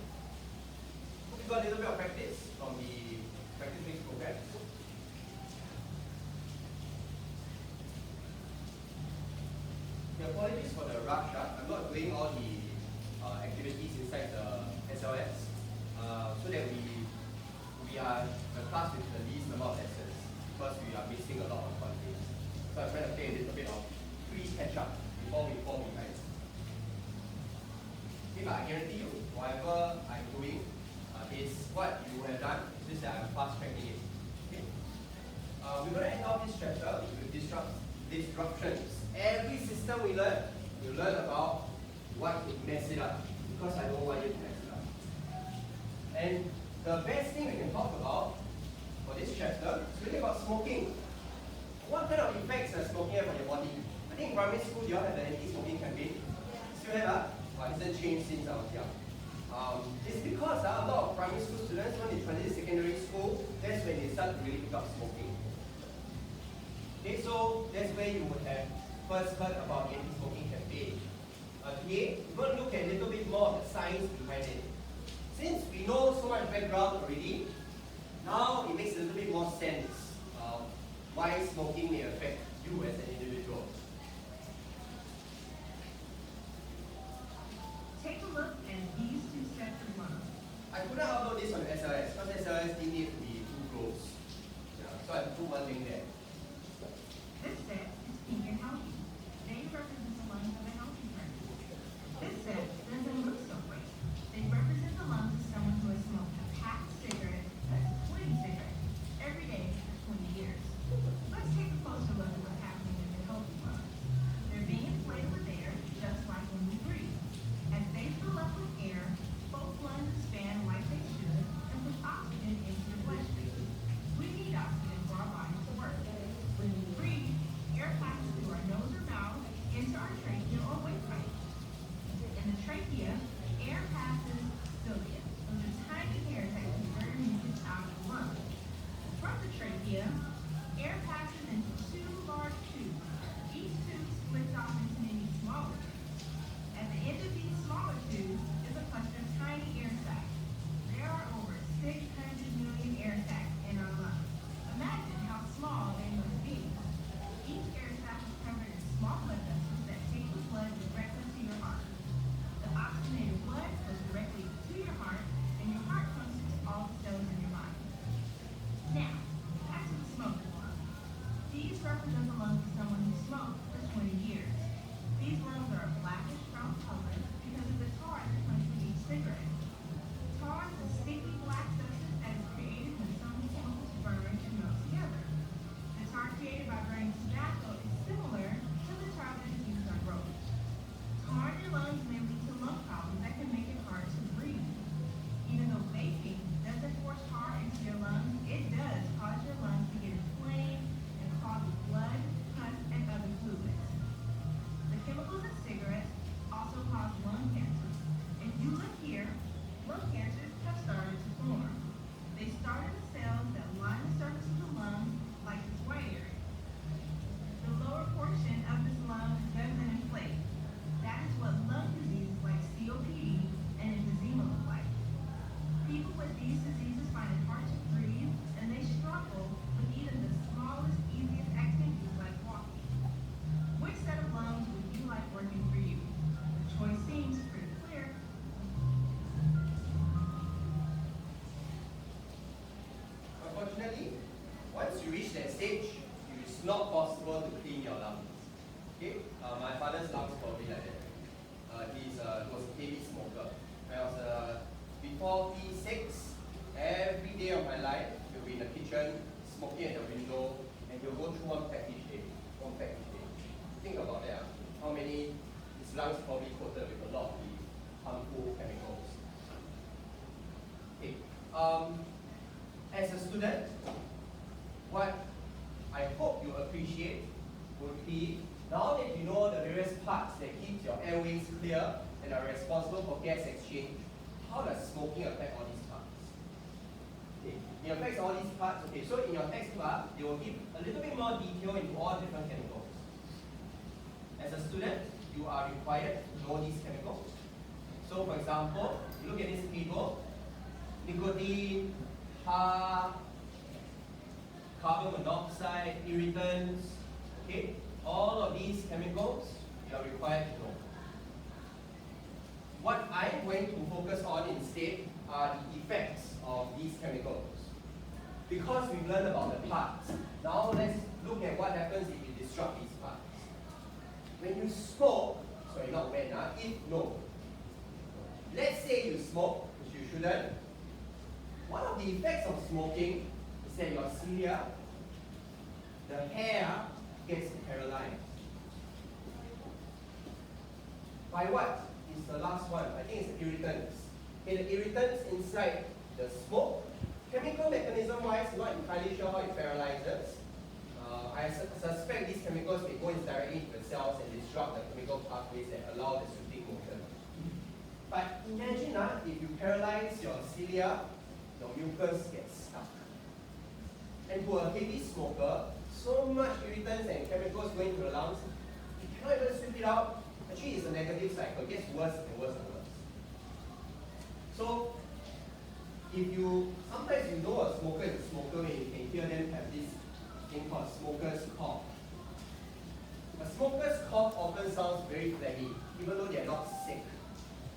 we got a little bit of practice from the practice mix program. Apologies for the rush. I'm not doing all the activities inside the SLS. So that we are the class with the least number of lessons, because we are missing a lot of content. So I'm trying to play a little bit of pre-catch up before we fall behind. Okay, but I guarantee you, whatever I'm doing is what you have done, it's just that I'm fast tracking it. Okay? We're going to end off this chapter with disruptions. Every system we learn about what would mess it up, because I don't want you to mess it up. And the best thing we can talk about for this chapter is really about smoking. What kind of effects does smoking have on your body? I think in primary school, you all have the anti-smoking campaign. Still have, but it hasn't changed since I was young. It's because a lot of primary school students, when they transition to secondary school, that's when they start to really pick up smoking. Okay, so that's where you would have first heard about the anti-smoking campaign. Today, we're going to look at a little bit more of the science behind it. Since we know so much background already, now it makes a little bit more sense why smoking may affect you as an individual. Take a look at these two sets of lungs. I couldn't upload this on SLS because SLS didn't need to be too close. Yeah, so I put one thing there. This set is pink and healthy. They represent the lungs of a healthy person. This set doesn't look so great. They represent the lungs of someone who has smoked a packed cigarette, that's 20 cigarettes, every day for 20 years. Let's take a closer look at what's happening in the healthy lungs. They're being inflated with air, just like when we breathe. As they fill up with air, both lungs expand like they should and push oxygen into your bloodstream. We need oxygen for our bodies to work. When we breathe, air passes through our nose or mouth into our trachea or windpipe. In the trachea, air passes cilia. Those are tiny hairs that convert mucus out of the lungs. From the trachea, air passes into two large tubes. Each tube splits off into many smaller tubes. At the end of these smaller tubes is a cluster of tiny air sacs. There are over 600 million air sacs in our lungs. Imagine how small they must be. Each air sac is covered in small blood vessels that take the blood directly to your heart. The oxygenated blood goes directly to your heart, and your heart pumps to all the cells in your body. Now, back to the smoker's lung. These represent the lungs of someone who smoked for 20 years. These lungs are a blackish brown color because of the tar that comes from each cigarette. Tar is a sticky black substance that is created when some chemicals burn and melt together. The tar created by burning tobacco is similar to the tar that is used on roads. Tar in your lungs may lead to lung problems that can make it hard to breathe. Even though vaping doesn't force tar into your lungs, it does cause your lungs to get inflamed and clog with blood, pus, and other fluids. The chemicals in cigarettes also cause lung cancer. If you look here, lung cancers have started to form. They start in the cells that line the surface of the lung like this white area. The lower portion of this lung doesn't inflate. That is what lung diseases like COPD and emphysema look like. People with these diseases find it hard to breathe, and they struggle with even the smallest, easiest activities like walking. Which set of lungs would you like working for you? The choice seems pretty clear. Unfortunately, once you reach that stage, it is not possible to clean your lungs. Okay? My father's lungs probably like that. He was a heavy smoker. When I was before P6, every day of my life, he'll be in the kitchen, smoking at the window, and he'll go through one pack each day. Think about that. How many his lungs probably coated with a lot of the harmful chemicals. Okay. As a student, what I hope you appreciate would be, now that you know the various parts that keep your airways clear and are responsible for gas exchange, how does smoking affect all these parts? Okay. It affects all these parts. Okay, so in your textbook, they will give a little bit more detail into all different chemicals. As a student, you are required to know these chemicals. So for example, you look at this table, nicotine, tar, carbon monoxide, irritants, okay? All of these chemicals you are required to know. What I'm going to focus on instead are the effects of these chemicals. Because we've learned about the parts, now let's look at what happens if you disrupt these parts. When you smoke, sorry, not when, air gets paralyzed. By what? Is the last one. I think it's the irritants. Okay, the irritants inside the smoke. Chemical mechanism wise, not entirely sure how it paralyzes. I suspect these chemicals may go in directly into the cells and disrupt the chemical pathways that allow the sweeping motion. But imagine if you paralyze your cilia, your mucus gets stuck. And for a heavy smoker, so much irritants and chemicals going to the lungs, you cannot even sweep it out. Actually, it's a negative cycle. It gets worse and worse and worse. So, sometimes you know a smoker is a smoker when you can hear them have this thing called smoker's cough. A smoker's cough often sounds very flaggy, even though they are not sick.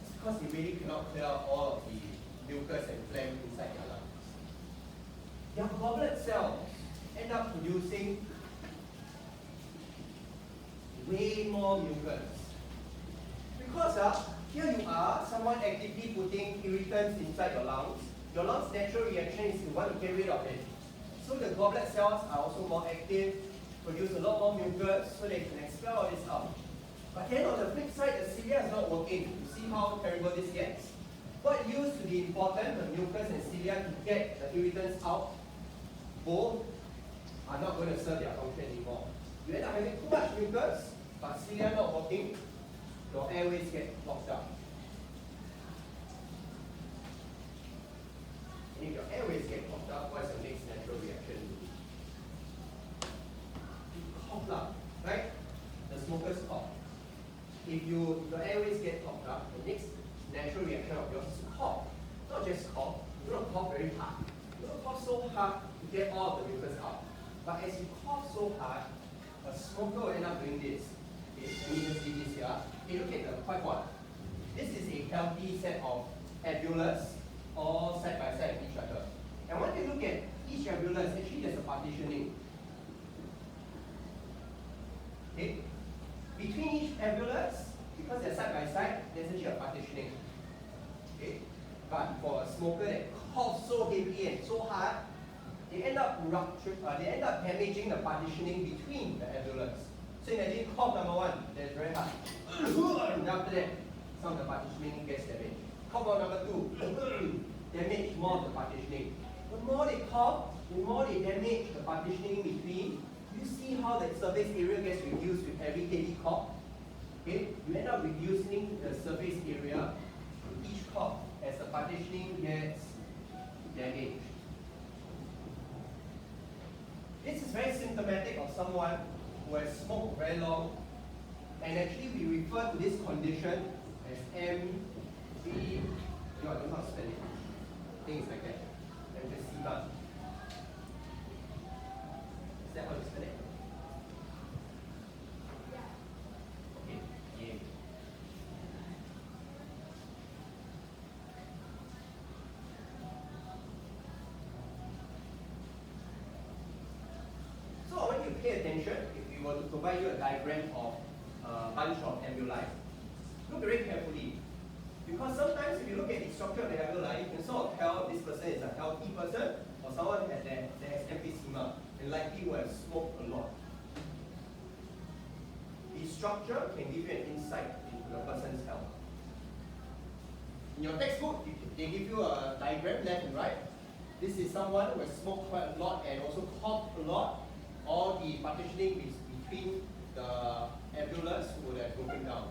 It's because they really cannot clear out all of the mucus and phlegm inside their lungs. Their goblet cells end up producing way more mucus. Because here you are, someone actively putting irritants inside your lungs. Your lungs' natural reaction is to want to get rid of it. So the goblet cells are also more active, produce a lot more mucus, so they can expel all this out. But then on the flip side, the cilia is not working. You see how terrible this gets? What used to be important, the mucus and cilia, to get the irritants out, both are not going to serve their function anymore. You end up having too much mucus, but cilia not working, your airways get blocked up. And if your airways get blocked up, what's your next natural reaction? You cough up, right? The smoker's cough. If your airways get blocked up, the next natural reaction of yours is to cough. Not just cough, you don't cough very hard. You don't cough so hard to get all of the mucus out. But as you cough so hard, a smoker will end up doing this. Okay, let me just see this here. Okay, look at the whiteboard. This is a healthy set of alveolus, all side by side with each other. And when you look at each alveolus, actually there's a partitioning. Okay? Between each alveolus, because they're side by side, there's actually a partitioning. Okay? But for a smoker that coughs so heavily and so hard, they end up damaging the partitioning between the alveolus. So imagine cough number one, that's very hard. And after that, some of the partitioning gets damaged. Cough number two, damage more of the partitioning. The more they cough, the more they damage the partitioning between. You see how the surface area gets reduced with every heavy cough? Okay? You end up reducing the surface area with each cough as the partitioning gets damaged. This is very symptomatic of someone who has smoked very long, and actually we refer to this condition as MV, I don't know how to spell it, things like that, emphysema. Is that how you spell it? Okay, yeah. So I want you to pay attention if we were to provide you a diagram of a bunch of alveoli. Look very carefully. Because sometimes if you look at the structure of the alveoli, you can sort of tell this person is a healthy person or someone that has emphysema and likely will have smoked a lot. The structure can give you an insight into the person's health. In your textbook, they give you a diagram left and right. This is someone who has smoked quite a lot and also coughed a lot. All the partitioning between the alveolus would have broken down.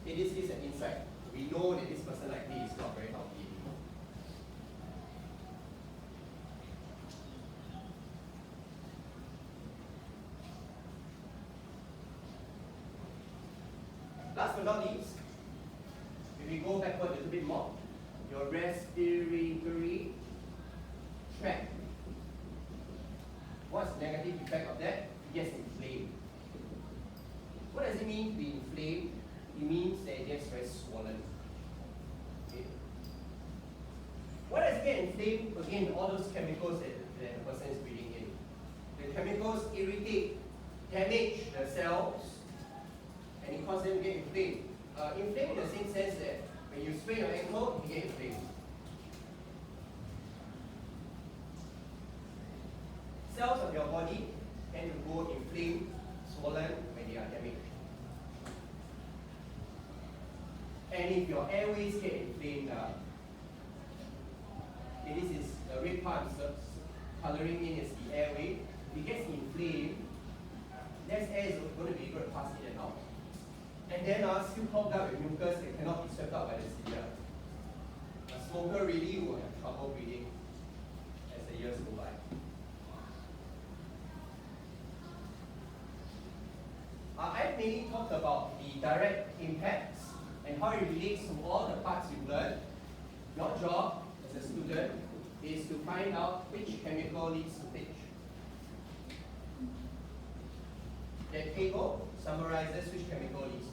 Okay, this is an insight. We know that this person likely is not very healthy anymore. Last but not least, if we go backward a little bit more, your respiratory tract. What's the negative effect of that? It gets inflamed. What does it mean to be inflamed? It means that it gets very swollen. Okay. What does get inflamed? Again, all those chemicals that the person is breathing in. The chemicals irritate, damage the cells, and it causes them to get inflamed. Inflamed in the same sense that when you sprain your ankle, you get inflamed. Cells of your body tend to go inflamed, swollen when they are damaged. And if your airways get inflamed, this is the red part coloring in is the airway. If it gets inflamed, less air is going to be able to pass in and out. And then still clogged up with mucus that cannot be swept out by the cilia. A smoker really will have trouble breathing as the years go by. I've mainly talked about the direct impacts and how it relates to all the parts you've learned. Your job as a student is to find out which chemical leads to which. That table summarizes which chemical leads to which.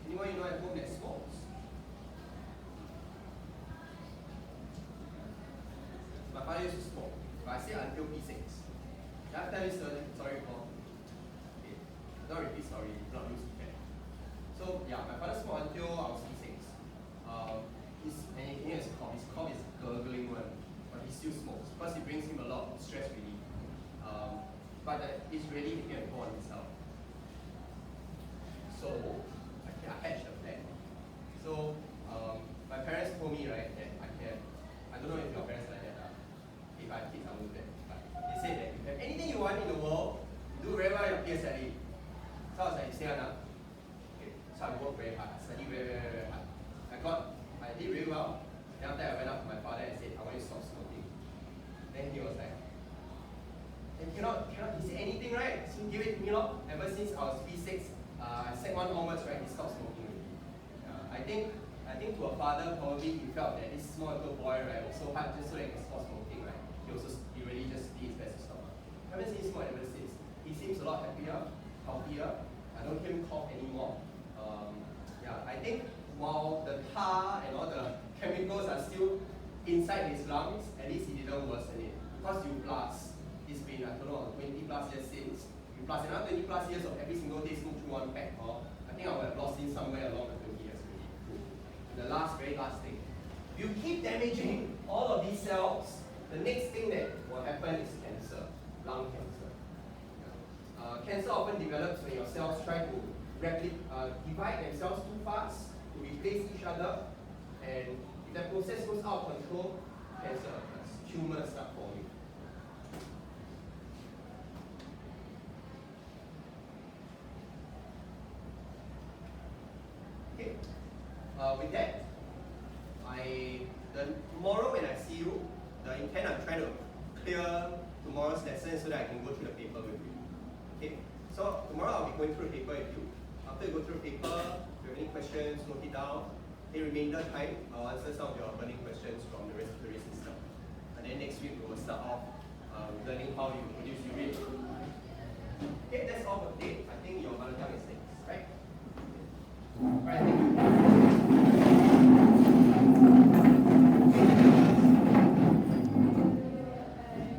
Anyone you know at home that smokes? My father used to smoke, but I say until P6. Did I tell you story before? Okay, not repeat story, not use again. So yeah, my father smoked until I was P6. And his cough is gurgling one, but he still smokes because it brings him a lot of stress relief. But it's really taking a toll on his health. So I hatched a plan. So my parents told me, right, that I don't know if your parents like that, if I have kids I will do that, but they said that if you have anything you want in the world, do very well your PSLE. So I was like, you say okay. So I worked very hard, I studied very hard. I did really well. Then after I went up to my father and said, I want you to stop smoking. Then he was like, and cannot he say anything, right? So give it to me, lor. Ever since I was P6, Sec 1 onwards, right, he stopped smoking already. I think to a father, probably he felt that this small little boy, right, was so hard just so that he can stop smoking, right? He really just did his best to stop. I haven't seen him smoke ever since. He seems a lot happier, healthier. I don't hear him cough anymore. I think while the tar and all the chemicals are still inside his lungs, at least he didn't worsen it. Because you plus, it's been, I don't know, 20 plus years since. You plus another 20 plus years of every single day smoke through one pack, I think I would have lost him somewhere along the 20 years already. And the very last thing. You keep damaging all of these cells, the next thing that will happen is cancer, lung cancer. Cancer often develops when your cells try to divide themselves too fast to replace each other, and if that process goes out of control, cancer occurs, tumors start forming. Okay. With that, tomorrow when I see you, the intent I'm trying to clear tomorrow's lesson so that I can go through the paper with you. Okay. So tomorrow I'll be going through the paper with you. After you go through the paper, if you have any questions, note it down. In remainder time, I'll answer some of your burning questions from the respiratory system. And then next week we will start off learning how you produce urine. Okay, that's all for today. I think your mother tongue is next, right? Alright, thank you.